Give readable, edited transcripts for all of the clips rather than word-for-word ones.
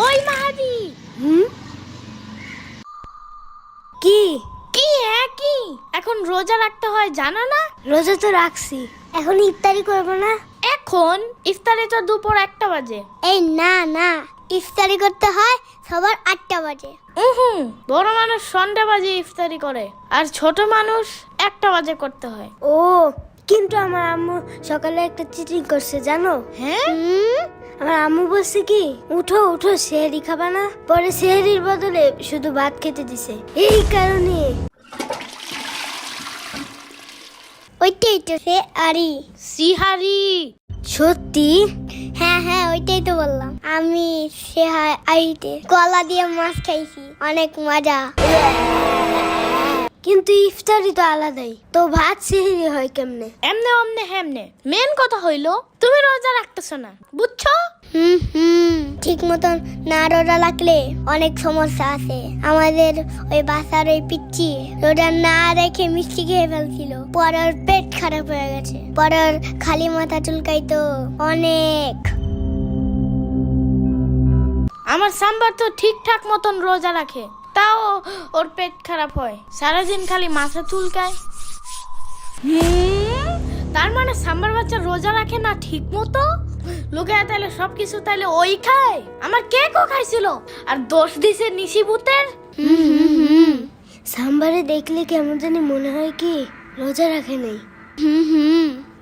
ওই মাহাদি। কি কি হ্যাঁ কি এখন রোজা রাখতে হয় জানো না? রোজা তো রাখছি, এখন ইফতারি করব না? এখন ইফতারি তো দুপুর 1টা বাজে। এই না না, ইফতারি করতে হয় সবার 8টা বাজে। বড় মানুষ সন্ধ্যা বাজে ইফতারি করে, আর ছোট মানুষ 1টা বাজে করতে হয়। ও, কিন্তু আমার আম্মু সকালে একটা চিটিং করছে জানো? হ্যাঁ, আমার আম্মু বলছে কি, উঠো উঠো সেহরি খাবা না, পরে সেহরির বদলে শুধু ভাত খেতে দিছে। এই কারণে ওইটাই তো সে আরি সিহারি। সত্যি? হ্যাঁ হ্যাঁ, ওইটাই তো বললাম আমি। আইতে কলা দিয়ে মাছ খাইছি, অনেক মজা। কিন্তু ইফতারি তো আলাদাই, তো ভাত সেহরি হয় কেমনে? এমনে অমনে হেমনে। মেন কথা হইলো তুমি রোজা রাখতেছো না, বুঝছো? ঠিক মতন না রোজা রাখলে অনেক সমস্যা আছে। আমাদের ওই বাসার ওই পিচ্চি রোজা না রেখে মিষ্টি খেয়ে ফেলছিল, পরে ওর পেট খারাপ হয়ে গেছে, পরে ওর খালি মাথা চুলকাইতো অনেক। আমার সাম্বার তো ঠিকঠাক মতন রোজা রাখে, তাও ওর পেট খারাপ হয়, সারাদিন খালি মাথা চুলকায়। তার মানে সাম্বার বাচ্চা রোজা রাখে না ঠিক মতো? লোকে তাইলে সবকিছু তাইলে ওই খায়। আমার কেকও খাইছিল, আর দোষ দিছে নিশিভূতের। সাম্বারে দেখলে কেমন জানি মনে হয় কি রোজা রাখে নাই।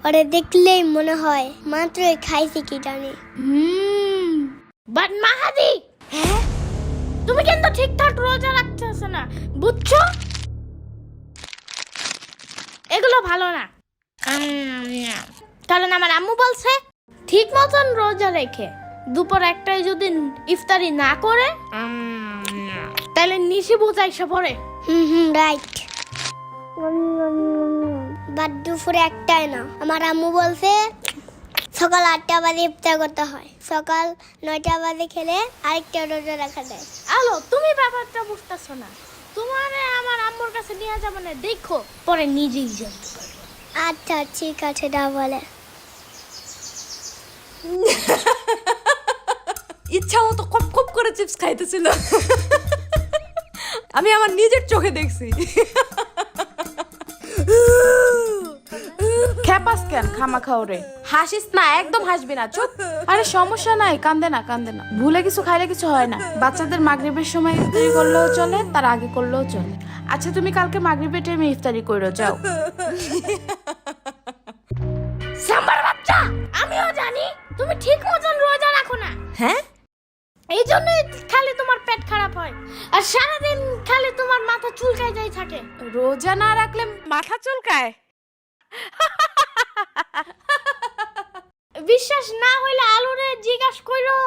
ওরে দেখলেই মনে হয় মাত্রই খাইছে কি জানি। বাট মাহাদি, হ্যাঁ তুমি কিন্তু ঠিকঠাক রোজা রাখতেছ না, বুঝছো? এগুলো ভালো না। কারণ আমার আম্মু বলছে ঠিক মতন রোজা রেখে দুপুর 1টায় যদি ইফতারি না করে তাহলে নিশিভূত আইসা পড়ে। রাইট। বাট দুপুরে 1টায় না, আমার আম্মু বলছে সকাল 8টা বাজে ইফতার করতে হয়, সকাল 9টা বাজে খেলে আরেকটা রোজা রাখা যায়। আলো তুমি ব্যাপারটা বুঝতেছো না। তোমারে আমার আম্মুর কাছে নিয়ে যাবো না, দেখো পরে নিজেই জানতে পারবে। আচ্ছা ঠিক আছে, দা বলে। ইচ্ছা মতো কপ কপ করে চিপস খাইতেছিল, আমি আমার নিজের চোখে দেখছি। খেপাস কেন খামা খাওরে? হাসিস না, একদম হাসবি না, চুপ। আরে সমস্যা নাই, কান্দে না কান্দে না, ভুলে কিছু খাইলে কিছু হয় না। বাচ্চাদের মাগরিবের সময় ইফতারি করলেও চলে, তার আগে করলেও চলে। আচ্ছা তুমি কালকে মাগরিবের টাইমে ইফতারি কইরো যাও। সাম্বার বাচ্চা, আমিও জানি তুমি ঠিক মতন রোজা রাখো না। হ্যাঁ, এই জন্যই খালি তোমার পেট খারাপ হয়, আর সারাদিন খালি তোমার মাথা চুলকায় যাই থাকে। রোজা না রাখলে মাথা চুলকায়? বিশ্বাস না হইলে আলুরে জিজ্ঞাসা কইরো।